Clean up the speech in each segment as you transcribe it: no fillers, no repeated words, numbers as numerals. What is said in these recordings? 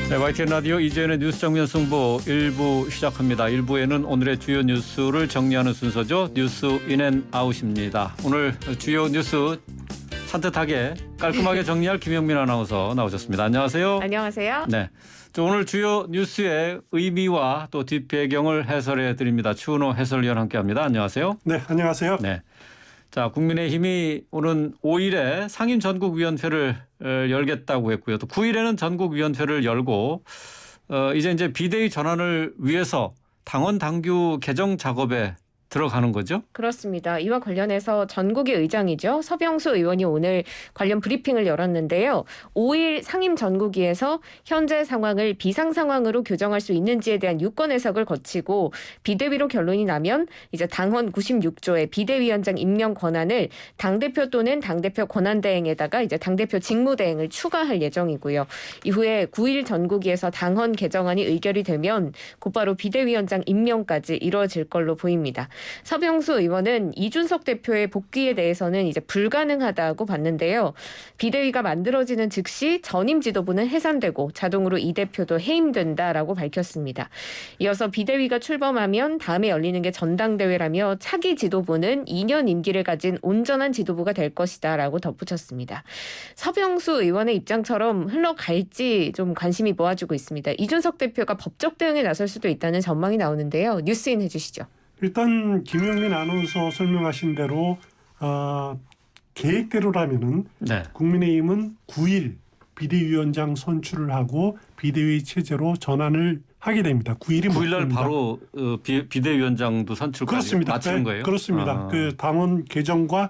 네, YTN 라디오 이재현의 뉴스 정면 승부 1부 시작합니다. 1부에는 오늘의 주요 뉴스를 정리하는 순서죠. 뉴스 인앤아웃입니다. 오늘 주요 뉴스 산뜻하게 깔끔하게 정리할 김영민 아나운서 나오셨습니다. 안녕하세요. 안녕하세요. 네, 오늘 주요 뉴스의 의미와 또 뒷배경을 해설해 드립니다. 추은호 해설위원 함께합니다. 안녕하세요. 네, 안녕하세요. 네. 자, 국민의힘이 오는 5일에 상임 전국위원회를 열겠다고 했고요. 또 9일에는 전국위원회를 열고 이제 비대위 전환을 위해서 당원 당규 개정 작업에 들어가는 거죠? 그렇습니다. 이와 관련해서 전국의 의장이죠. 서병수 의원이 오늘 관련 브리핑을 열었는데요. 5일 상임 전국위에서 현재 상황을 비상 상황으로 규정할 수 있는지에 대한 유권 해석을 거치고 비대위로 결론이 나면 이제 당헌 96조의 비대위원장 임명 권한을 당대표 또는 당대표 권한대행에다가 이제 당대표 직무대행을 추가할 예정이고요. 이후에 9일 전국위에서 당헌 개정안이 의결이 되면 곧바로 비대위원장 임명까지 이루어질 걸로 보입니다. 서병수 의원은 이준석 대표의 복귀에 대해서는 이제 불가능하다고 봤는데요. 비대위가 만들어지는 즉시 전임 지도부는 해산되고 자동으로 이 대표도 해임된다라고 밝혔습니다. 이어서 비대위가 출범하면 다음에 열리는 게 전당대회라며 차기 지도부는 2년 임기를 가진 온전한 지도부가 될 것이다라고 덧붙였습니다. 서병수 의원의 입장처럼 흘러갈지 좀 관심이 모아지고 있습니다. 이준석 대표가 법적 대응에 나설 수도 있다는 전망이 나오는데요. 뉴스인 해주시죠. 일단 김영민 아나운서 설명하신 대로 계획대로라면은 네. 국민의힘은 9일 비대위원장 선출을 하고 비대위 체제로 전환을 하게 됩니다. 9일이 9일날 바로 비대위원장도 선출까지 그렇습니다. 마치는 거예요? 그렇습니다. 그 당원 개정과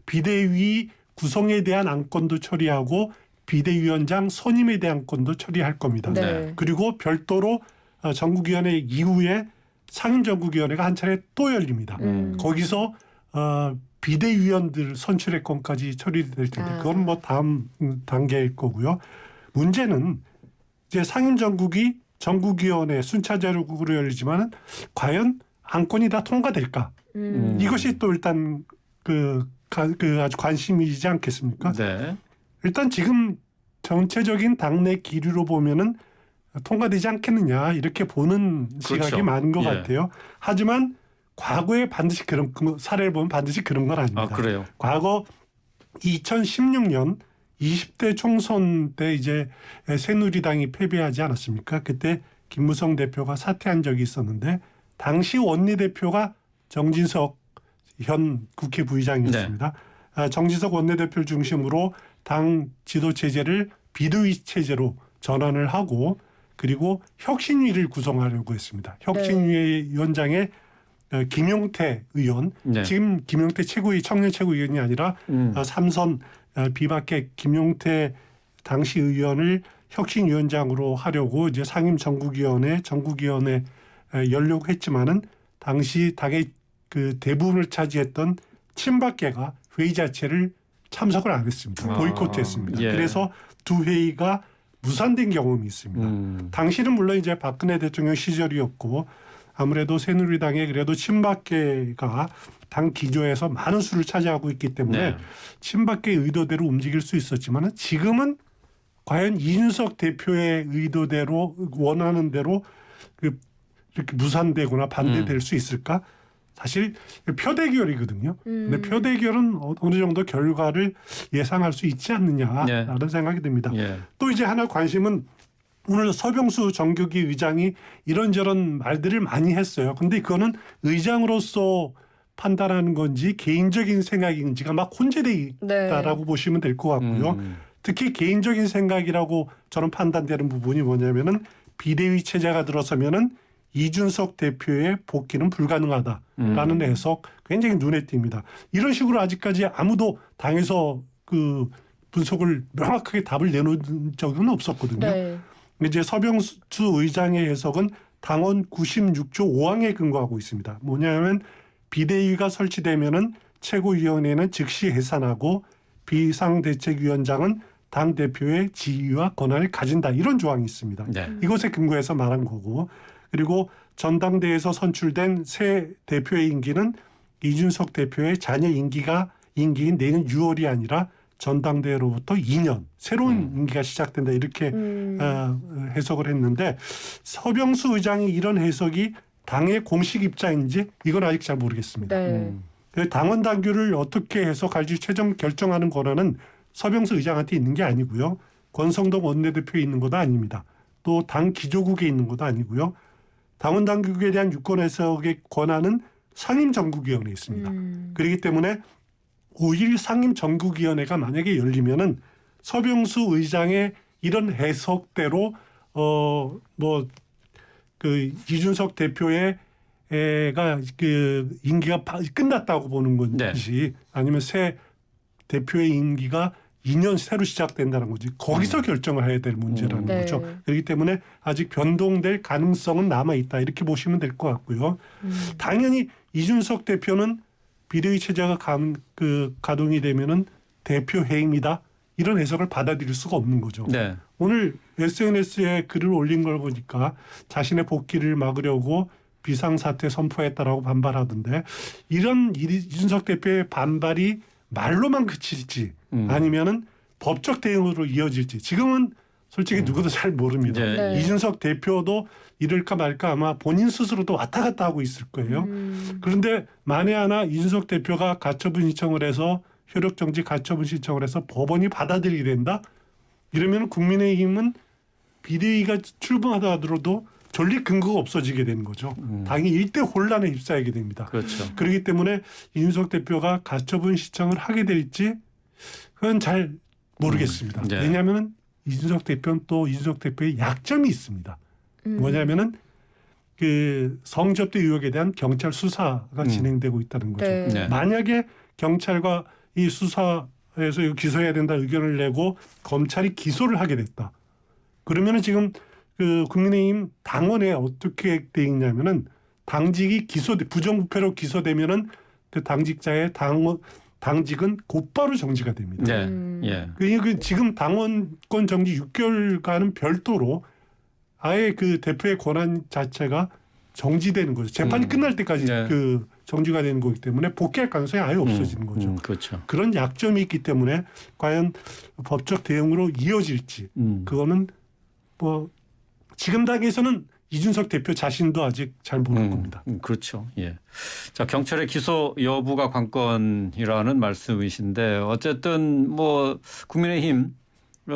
비대위 구성에 대한 안건도 처리하고 비대위원장 선임에 대한 건도 처리할 겁니다. 네. 그리고 별도로 전국위원회 이후에 상임전국위원회가 한 차례 또 열립니다. 거기서 비대위원들 선출의 건까지 처리될 텐데 그건 뭐 다음 단계일 거고요. 문제는 이제 상임전국이 전국위원회 순차적으로 열리지만 과연 안건이 다 통과될까? 이것이 또 일단 그 아주 관심이지 않겠습니까? 네. 일단 지금 전체적인 당내 기류로 보면은 통과되지 않겠느냐 이렇게 보는 시각이 그렇죠. 많은 것 예. 같아요. 하지만 과거에 반드시 그런 사례를 보면 반드시 그런 건 아닙니다. 아, 그래요? 과거 2016년 20대 총선 때 이제 새누리당이 패배하지 않았습니까? 그때 김무성 대표가 사퇴한 적이 있었는데 당시 원내대표가 정진석 현 국회 부의장이었습니다. 네. 정진석 원내대표를 중심으로 당 지도 체제를 비대위 체제로 전환을 하고 그리고 혁신위를 구성하려고 했습니다. 혁신위 위원장에 김용태 의원, 네. 지금 김용태 청년 최고위원이 아니라 삼선 비박계 김용태 당시 의원을 혁신위원장으로 하려고 이제 상임 전국위원회 열려고 했지만은 당시 당의 그 대부분을 차지했던 친박계가 회의 자체를 참석을 안 했습니다. 보이콧했습니다. 예. 그래서 두 회의가 무산된 경험이 있습니다. 당시는 물론 이제 박근혜 대통령 시절이었고 아무래도 새누리당에 그래도 친박계가 당 기조에서 많은 수를 차지하고 있기 때문에 네. 친박계 의도대로 움직일 수 있었지만 지금은 과연 이준석 대표의 의도대로 원하는 대로 이렇게 무산되거나 반대될 수 있을까? 사실 표대결이거든요. 근데 표대결은 어느 정도 결과를 예상할 수 있지 않느냐라는 네. 생각이 듭니다. 예. 또 이제 하나 관심은 오늘 서병수 정교기 의장이 이런저런 말들을 많이 했어요. 근데 그거는 의장으로서 판단하는 건지 개인적인 생각인지가 막 혼재되어 있다라고 보시면 될 것 같고요. 특히 개인적인 생각이라고 저는 판단되는 부분이 뭐냐면은 비대위 체제가 들어서면은 이준석 대표의 복귀는 불가능하다라는 해석 굉장히 눈에 띕니다. 이런 식으로 아직까지 아무도 당에서 그 분석을 명확하게 답을 내놓은 적은 없었거든요. 네. 이제 서병수 의장의 해석은 당헌 96조 5항에 근거하고 있습니다. 뭐냐면 비대위가 설치되면은 최고위원회는 즉시 해산하고 비상대책위원장은 당 대표의 지위와 권한을 가진다 이런 조항이 있습니다. 네. 이것에 근거해서 말한 거고 그리고 전당대회에서 선출된 새 대표의 임기는 이준석 대표의 자녀 임기인 내년 6월이 아니라 전당대회로부터 2년 새로운 임기가 시작된다 이렇게 음. 해석을 했는데 서병수 의장이 이런 해석이 당의 공식 입장인지 이건 아직 잘 모르겠습니다. 네. 당원 당규를 어떻게 해석할지 최종 결정하는 권한은 서병수 의장한테 있는 게 아니고요. 권성동 원내대표에 있는 것도 아닙니다. 또 당 기조국에 있는 것도 아니고요. 당원 당규에 대한 유권 해석의 권한은 상임전국위원회에 있습니다. 그렇기 때문에 5일 상임전국위원회가 만약에 열리면은 서병수 의장의 이런 해석대로 그 이준석 대표의 가 그 임기가 끝났다고 보는 건지 아니면 새 대표의 임기가 2년 새로 시작된다는 거지. 거기서 결정을 해야 될 문제라는 네. 거죠. 그렇기 때문에 아직 변동될 가능성은 남아 있다 이렇게 보시면 될 것 같고요. 당연히 이준석 대표는 비대위 체제가 가동이 되면은 대표 해임이다 이런 해석을 받아들일 수가 없는 거죠. 네. 오늘 SNS에 글을 올린 걸 보니까 자신의 복귀를 막으려고 비상사태 선포했다라고 반발하던데 이런 이준석 대표의 반발이 말로만 그칠지 아니면은 법적 대응으로 이어질지 지금은 솔직히 누구도 잘 모릅니다. 네. 이준석 대표도 이럴까 말까 아마 본인 스스로도 왔다 갔다 하고 있을 거예요. 그런데 만에 하나 이준석 대표가 가처분 신청을 해서 효력정지 가처분 신청을 해서 법원이 받아들이게 된다? 이러면 국민의힘은 비대위가 출범하다 하더라도 전립 근거가 없어지게 되는 거죠. 당이 일대 혼란에 휩싸이게 됩니다. 그렇죠. 그렇기 때문에 이준석 대표가 가처분 신청을 하게 될지 그건 잘 모르겠습니다. 네. 왜냐하면 이준석 대표는 또 이준석 대표의 약점이 있습니다. 뭐냐면은 그 성접대 의혹에 대한 경찰 수사가 진행되고 있다는 거죠. 네. 네. 만약에 경찰과 이 수사에서 이거 기소해야 된다 의견을 내고 검찰이 기소를 하게 됐다. 그러면은 지금 그 국민의힘 당원에 어떻게 돼 있냐면은 당직이 부정부패로 기소되면은 그 당직자의 당직은 곧바로 정지가 됩니다. 네. 예. 그 지금 당원권 정지 6개월간은 별도로 아예 그 대표의 권한 자체가 정지되는 거죠. 재판이 끝날 때까지 네. 그 정지가 되는 거기 때문에 복귀할 가능성이 아예 없어지는 거죠. 그렇죠. 그런 약점이 있기 때문에 과연 법적 대응으로 이어질지 그거는 뭐 지금 단계에서는 이준석 대표 자신도 아직 잘 모를 겁니다. 그렇죠. 예. 자, 경찰의 기소 여부가 관건이라는 말씀이신데 어쨌든 뭐 국민의힘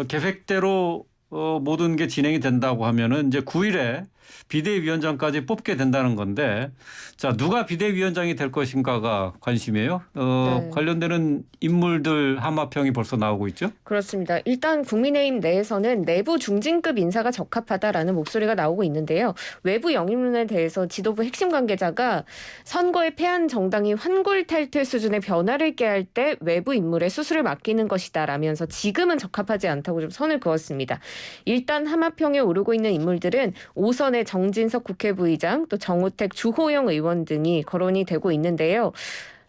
계획대로 모든 게 진행이 된다고 하면은 이제 9일에 비대위원장까지 뽑게 된다는 건데 자 누가 비대위원장이 될 것인가가 관심이에요. 네. 관련되는 인물들 하마평이 벌써 나오고 있죠. 그렇습니다. 일단 국민의힘 내에서는 내부 중진급 인사가 적합하다라는 목소리가 나오고 있는데요. 외부 영입론에 대해서 지도부 핵심 관계자가 선거에 패한 정당이 환골탈퇴 수준의 변화를 깨할 때 외부 인물에 수술을 맡기는 것이다라면서 지금은 적합하지 않다고 좀 선을 그었습니다. 일단 하마평에 오르고 있는 인물들은 오선의 정진석 국회부의장 또 정우택 주호영 의원 등이 거론이 되고 있는데요.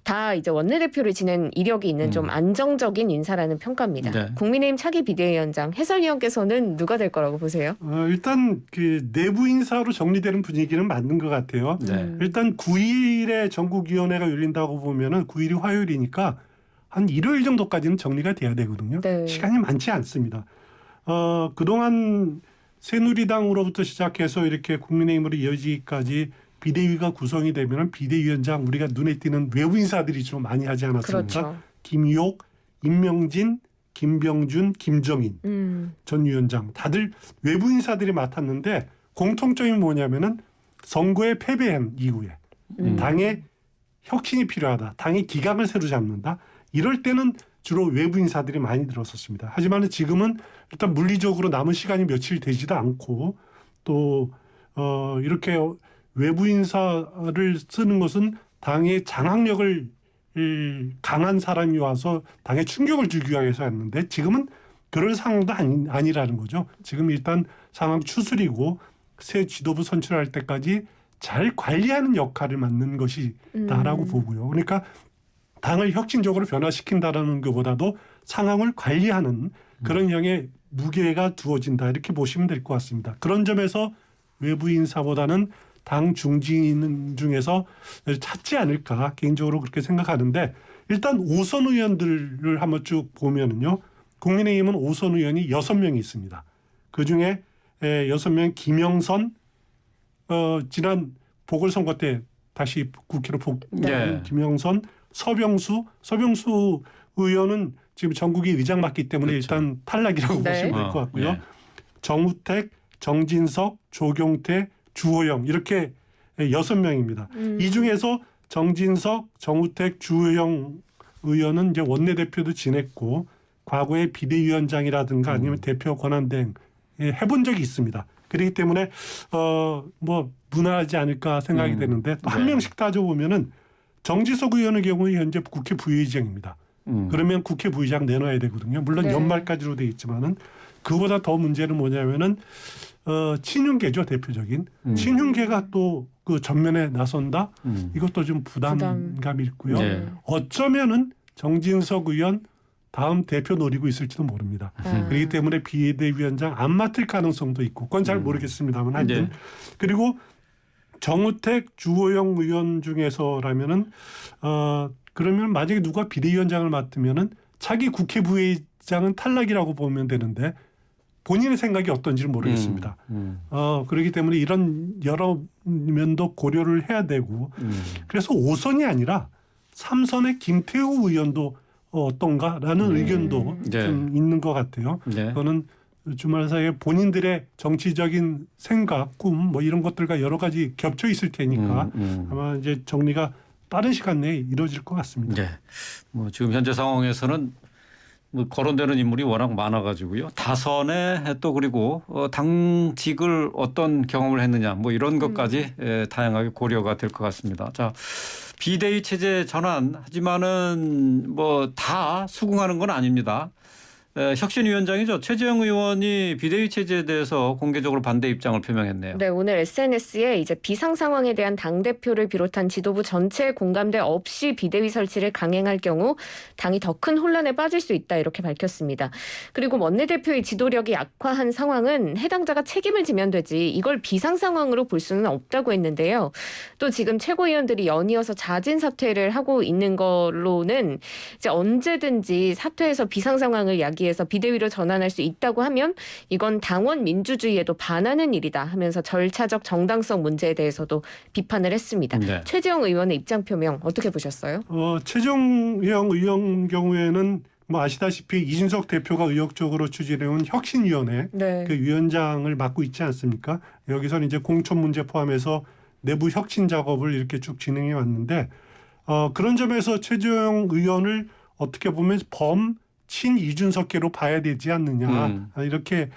다 이제 원내대표를 지낸 이력이 있는 좀 안정적인 인사라는 평가입니다. 네. 국민의힘 차기 비대위원장 해설위원께서는 누가 될 거라고 보세요? 일단 그 내부 인사로 정리되는 분위기는 맞는 것 같아요. 네. 일단 9일에 전국위원회가 열린다고 보면은 9일이 화요일이니까 한 일요일 정도까지는 정리가 돼야 되거든요. 네. 시간이 많지 않습니다. 그동안 새누리당으로부터 시작해서 이렇게 국민의힘으로 이어지기까지 비대위가 구성이 되면 비대위원장 우리가 눈에 띄는 외부 인사들이 좀 많이 하지 않았습니까? 그렇죠. 김유옥, 임명진, 김병준, 김정인 전 위원장 다들 외부 인사들이 맡았는데 공통점이 뭐냐면은 선거에 패배한 이후에 당의 혁신이 필요하다. 당의 기강을 새로 잡는다. 이럴 때는 주로 외부 인사들이 많이 들었었습니다. 하지만 지금은 일단 물리적으로 남은 시간이 며칠 되지도 않고 또 이렇게 외부 인사를 쓰는 것은 당의 장악력을 강한 사람이 와서 당에 충격을 주기 위해서 했는데 지금은 그런 상황도 아니라는 거죠. 지금 일단 상황 추스리고 새 지도부 선출할 때까지 잘 관리하는 역할을 맡는 것이다라고 보고요. 그러니까 당을 혁신적으로 변화시킨다라는 것보다도 상황을 관리하는 그런 형의 무게가 두어진다 이렇게 보시면 될 것 같습니다. 그런 점에서 외부 인사보다는 당 중진 중에서 찾지 않을까 개인적으로 그렇게 생각하는데 일단 5선 의원들을 한번 쭉 보면은요. 국민의힘은 5선 의원이 6명이 있습니다. 그중에 6명 김영선 지난 보궐선거 때 다시 국회로 복귀한 네. 김영선, 서병수 의원은 지금 전국이 의장 맡기 때문에 그렇죠. 일단 탈락이라고 네. 보시면 될 것 같고요. 예. 정우택, 정진석, 조경태, 주호영 이렇게 6명입니다. 이 중에서 정진석, 정우택, 주호영 의원은 이제 원내대표도 지냈고 과거에 비대위원장이라든가 아니면 대표 권한대행 해본 적이 있습니다. 그렇기 때문에 뭐 무난하지 않을까 생각이 되는데 또 한 네. 명씩 따져보면은 정지석 의원의 경우는 현재 국회 부의장입니다. 그러면 국회 부의장 내놔야 되거든요. 물론 네. 연말까지로 돼 있지만은 그보다 더 문제는 뭐냐면은 친윤계죠, 대표적인 친윤계가 또 그 전면에 나선다. 이것도 좀 부담감이 있고요. 네. 어쩌면은 정진석 의원 다음 대표 노리고 있을지도 모릅니다. 아. 그렇기 때문에 비대위원장 안 맡을 가능성도 있고 그건 잘 모르겠습니다만 하여튼 네. 그리고 정우택, 주호영 의원 중에서라면은 그러면 만약에 누가 비대위원장을 맡으면은 차기 국회 부의장은 탈락이라고 보면 되는데 본인의 생각이 어떤지는 모르겠습니다. 그렇기 때문에 이런 여러 면도 고려를 해야 되고 그래서 5선이 아니라 3선의 김태우 의원도 어떤가라는 의견도 네. 좀 있는 것 같아요. 네. 그거는 주말 사이에 본인들의 정치적인 생각, 꿈 뭐 이런 것들과 여러 가지 겹쳐 있을 테니까 아마 이제 정리가 빠른 시간 내에 이루어질 것 같습니다. 네. 뭐 지금 현재 상황에서는 뭐 거론되는 인물이 워낙 많아가지고요. 다선에 또 그리고 당직을 어떤 경험을 했느냐 뭐 이런 것까지 다양하게 고려가 될 것 같습니다. 자, 비대위 체제 전환 하지만은 뭐 다 수긍하는 건 아닙니다. 혁신위원장이죠. 최재형 의원이 비대위 체제에 대해서 공개적으로 반대 입장을 표명했네요. 네, 오늘 SNS에 이제 비상 상황에 대한 당 대표를 비롯한 지도부 전체의 공감대 없이 비대위 설치를 강행할 경우 당이 더 큰 혼란에 빠질 수 있다 이렇게 밝혔습니다. 그리고 원내대표의 지도력이 악화한 상황은 해당자가 책임을 지면 되지 이걸 비상 상황으로 볼 수는 없다고 했는데요. 또 지금 최고위원들이 연이어서 자진 사퇴를 하고 있는 걸로는 이제 언제든지 사퇴해서 비상 상황을 야기해서 비대위로 전환할 수 있다고 하면 이건 당원 민주주의에도 반하는 일이다 하면서 절차적 정당성 문제에 대해서도 비판을 했습니다. 네. 최재형 의원의 입장 표명 어떻게 보셨어요? 최재형 의원 경우에는 뭐 아시다시피 이준석 대표가 의욕적으로 추진해온 혁신위원회 네. 그 위원장을 맡고 있지 않습니까? 여기서는 이제 공천 문제 포함해서 내부 혁신 작업을 이렇게 쭉 진행해 왔는데 그런 점에서 최재형 의원을 어떻게 보면 친 이준석계로 봐야 되지 않느냐 이렇게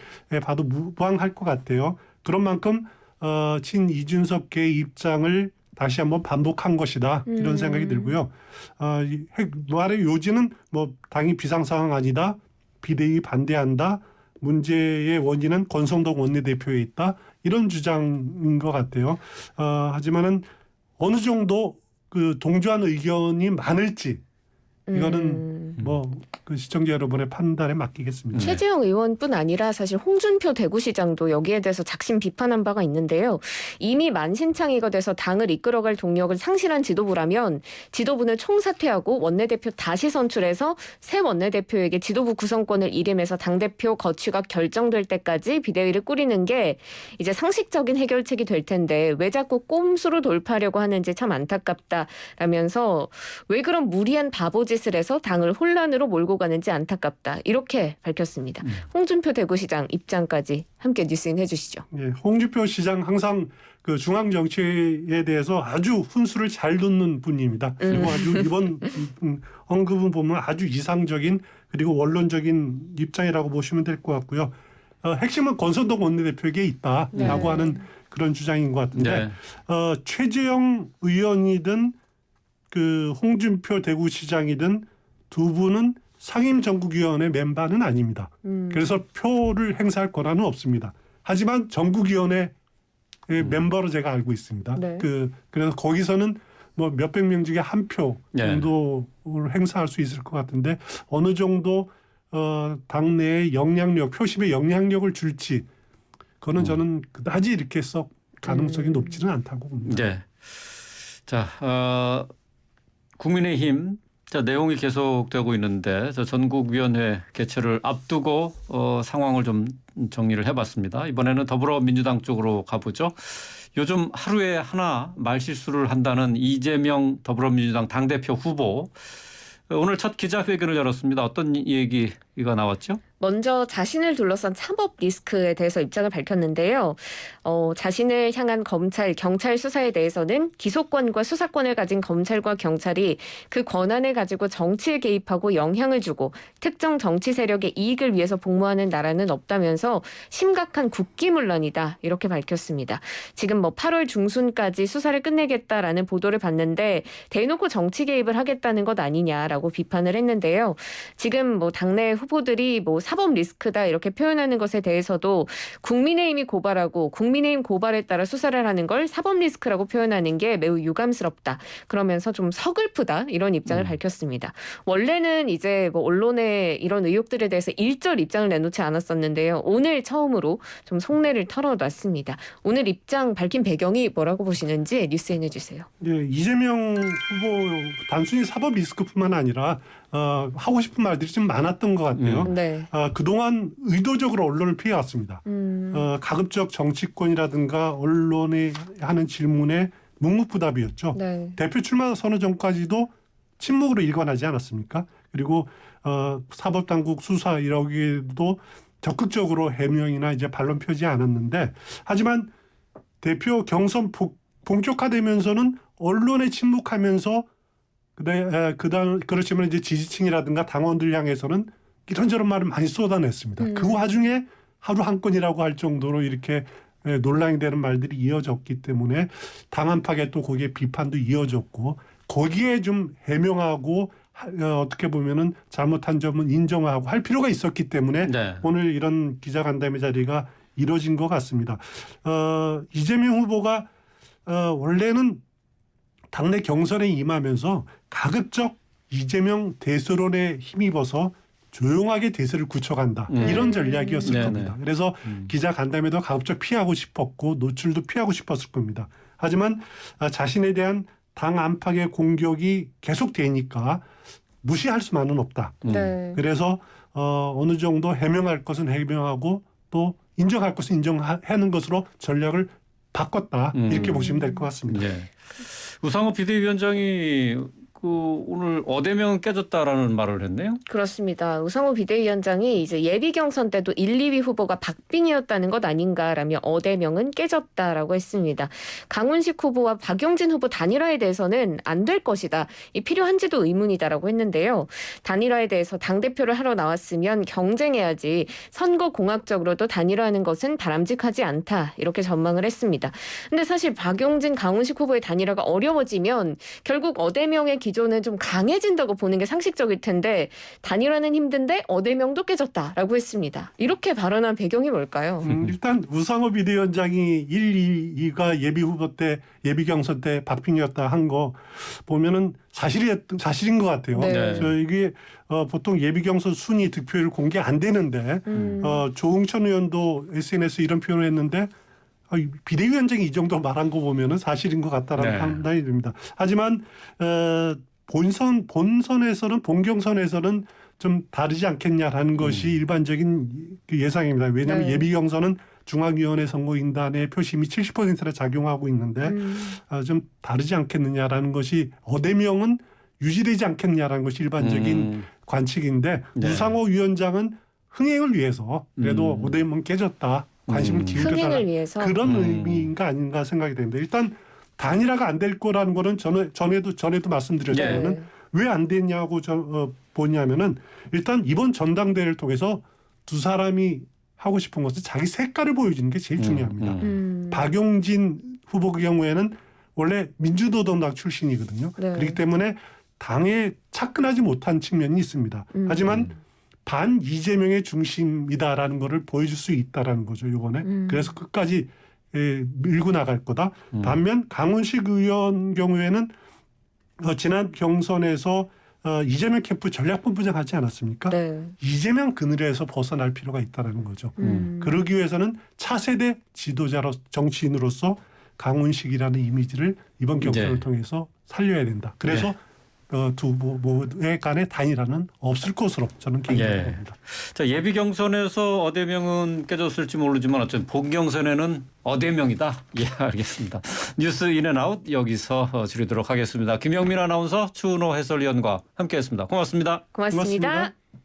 봐도 무방할 것 같아요. 그런 만큼 친 이준석계의 입장을 다시 한번 반복한 것이다 이런 생각이 들고요. 말의 요지는 뭐 당이 비상상황 아니다, 비대위 반대한다, 문제의 원인은 권성동 원내대표에 있다 이런 주장인 것 같아요. 하지만은 어느 정도 그 동조한 의견이 많을지 이거는 뭐 그 시청자 여러분의 판단에 맡기겠습니다. 최재형 의원뿐 아니라 사실 홍준표 대구시장도 여기에 대해서 작심 비판한 바가 있는데요. 이미 만신창이가 돼서 당을 이끌어갈 동력을 상실한 지도부라면 지도부는 총사퇴하고 원내대표 다시 선출해서 새 원내대표에게 지도부 구성권을 일임해서 당대표 거취가 결정될 때까지 비대위를 꾸리는 게 이제 상식적인 해결책이 될 텐데 왜 자꾸 꼼수로 돌파하려고 하는지 참 안타깝다라면서 왜 그런 무리한 바보짓을 해서 당을 혼란으로 몰고 가는지 안타깝다 이렇게 밝혔습니다. 홍준표 대구시장 입장까지 함께 뉴스인 해주시죠. 예, 홍준표 시장 항상 그 중앙 정치에 대해서 아주 훈수를 잘 돋는 분입니다. 그리고 아주 이번 언급은 보면 아주 이상적인 그리고 원론적인 입장이라고 보시면 될 것 같고요. 핵심은 권선동 원내대표에게 있다라고 네. 하는 그런 주장인 것 같은데 네. 최재형 의원이든 그 홍준표 대구시장이든 두 분은 상임전국위원회 멤버는 아닙니다. 그래서 표를 행사할 권한은 없습니다. 하지만 전국위원회 멤버로 제가 알고 있습니다. 네. 그래서 거기서는 뭐 몇백 명 중에 한 표 네. 정도를 행사할 수 있을 것 같은데 어느 정도 당내의 영향력, 표심의 영향력을 줄지 그거는 저는 그다지 이렇게 썩 가능성이 높지는 않다고 봅니다. 네. 자, 국민의힘 자, 내용이 계속되고 있는데 저 전국위원회 개최를 앞두고 상황을 좀 정리를 해봤습니다. 이번에는 더불어민주당 쪽으로 가보죠. 요즘 하루에 하나 말실수를 한다는 이재명 더불어민주당 당대표 후보. 오늘 첫 기자회견을 열었습니다. 어떤 얘기가 나왔죠? 먼저 자신을 둘러싼 사법 리스크에 대해서 입장을 밝혔는데요. 자신을 향한 검찰, 경찰 수사에 대해서는 기소권과 수사권을 가진 검찰과 경찰이 그 권한을 가지고 정치에 개입하고 영향을 주고 특정 정치 세력의 이익을 위해서 복무하는 나라는 없다면서 심각한 국기문란이다 이렇게 밝혔습니다. 지금 8월 중순까지 수사를 끝내겠다라는 보도를 봤는데 대놓고 정치 개입을 하겠다는 것 아니냐라고 비판을 했는데요. 지금 당내 후보들이 사법 리스크다 이렇게 표현하는 것에 대해서도 국민의힘이 고발하고 국민의힘 고발에 따라 수사를 하는 걸 사법 리스크라고 표현하는 게 매우 유감스럽다. 그러면서 좀 서글프다 이런 입장을 밝혔습니다. 원래는 이제 언론에 이런 의혹들에 대해서 일절 입장을 내놓지 않았었는데요. 오늘 처음으로 좀 속내를 털어놨습니다. 오늘 입장 밝힌 배경이 뭐라고 보시는지 뉴스에 내주세요. 예, 이재명 후보 단순히 사법 리스크뿐만 아니라 하고 싶은 말들이 좀 많았던 것 같아요. 네. 그동안 의도적으로 언론을 피해왔습니다. 가급적 정치권이라든가 언론이 하는 질문에 묵묵부답이었죠. 네. 대표 출마 선언 전까지도 침묵으로 일관하지 않았습니까? 그리고 사법당국 수사 이러기에도 적극적으로 해명이나 이제 반론 펴지 않았는데, 하지만 대표 경선 본격화되면서는 언론에 침묵하면서 그렇지만 이제 지지층이라든가 당원들 향해서는 이런저런 말을 많이 쏟아냈습니다. 그 와중에 하루 한 건이라고 할 정도로 이렇게 논란이 되는 말들이 이어졌기 때문에 당 안팎에 또 거기에 비판도 이어졌고, 거기에 좀 해명하고 어떻게 보면은 잘못한 점은 인정하고 할 필요가 있었기 때문에 네. 오늘 이런 기자간담회 자리가 이뤄진 것 같습니다. 이재명 후보가 원래는 당내 경선에 임하면서 가급적 이재명 대세론에 힘입어서 조용하게 대세를 굳혀간다. 이런 전략이었을 네네. 겁니다. 그래서 기자간담회도 가급적 피하고 싶었고 노출도 피하고 싶었을 겁니다. 하지만 자신에 대한 당 안팎의 공격이 계속되니까 무시할 수만은 없다. 네. 그래서 어느 정도 해명할 것은 해명하고 또 인정할 것은 인정하는 것으로 전략을 바꿨다. 이렇게 보시면 될 것 같습니다. 네. 우상호 비대위원장이 오늘 어대명은 깨졌다라는 말을 했네요. 그렇습니다. 우상호 비대위원장이 이제 예비 경선 때도 1, 2위 후보가 박빙이었다는 것 아닌가라며 어대명은 깨졌다라고 했습니다. 강훈식 후보와 박용진 후보 단일화에 대해서는 안 될 것이다. 필요한지도 의문이다라고 했는데요. 단일화에 대해서 당대표를 하러 나왔으면 경쟁해야지 선거공학적으로도 단일화하는 것은 바람직하지 않다. 이렇게 전망을 했습니다. 근데 사실 박용진, 강훈식 후보의 단일화가 어려워지면 결국 어대명의 기조는 좀 강해진다고 보는 게 상식적일 텐데 단일화는 힘든데 어대명도 깨졌다라고 했습니다. 이렇게 발언한 배경이 뭘까요? 일단 우상호 비대위원장이 1, 2가 예비 후보 때 예비 경선 때 박빙이었다 한 거 보면은 사실인 것 같아요. 네. 이게 보통 예비 경선 순위 득표율 공개 안 되는데 조응천 의원도 SNS 이런 표현을 했는데 비대위원장이 이 정도 말한 거 보면은 사실인 것 같다라는 판단이 듭니다. 하지만 본선에서는 본경선에서는 좀 다르지 않겠냐라는 것이 일반적인 그 예상입니다. 왜냐하면 네. 예비 경선은 중앙위원회 선거인단의 표심이 70%나 작용하고 있는데 좀 다르지 않겠느냐라는 것이 어대명은 유지되지 않겠냐라는 것이 일반적인 관측인데 네. 우상호 위원장은 흥행을 위해서 그래도 어대명 깨졌다. 관심을 기울여달라. 흥행을 위해서. 그런 의미인가 아닌가 생각이 됩니다. 일단 단일화가 안 될 거라는 거는 전에도 말씀드렸지만은 네. 왜 안 됐냐고 보냐면은 일단 이번 전당대회를 통해서 두 사람이 하고 싶은 것은 자기 색깔을 보여주는 게 제일 중요합니다. 박용진 후보의 경우에는 원래 민주노동당 출신이거든요. 네. 그렇기 때문에 당에 차근하지 못한 측면이 있습니다. 하지만 반 이재명의 중심이다라는 것을 보여줄 수 있다라는 거죠, 이번에. 그래서 끝까지 밀고 나갈 거다. 반면 강훈식 의원 경우에는 지난 경선에서 이재명 캠프 전략본부장 하지 않았습니까? 네. 이재명 그늘에서 벗어날 필요가 있다는 거죠. 그러기 위해서는 차세대 지도자로 정치인으로서 강훈식이라는 이미지를 이번 경선을 통해서 살려야 된다. 그래서 두 후보의 간의 단일화는 없을 것으로 저는 개인적으로 예. 봅니다. 자, 예비 경선에서 어대명은 깨졌을지 모르지만 어쨌든 본 경선에는 어대명이다. 예, 알겠습니다. 뉴스 인앤아웃 여기서 줄이도록 하겠습니다. 김영민 아나운서, 추은호 해설위원과 함께했습니다. 고맙습니다. 고맙습니다. 고맙습니다.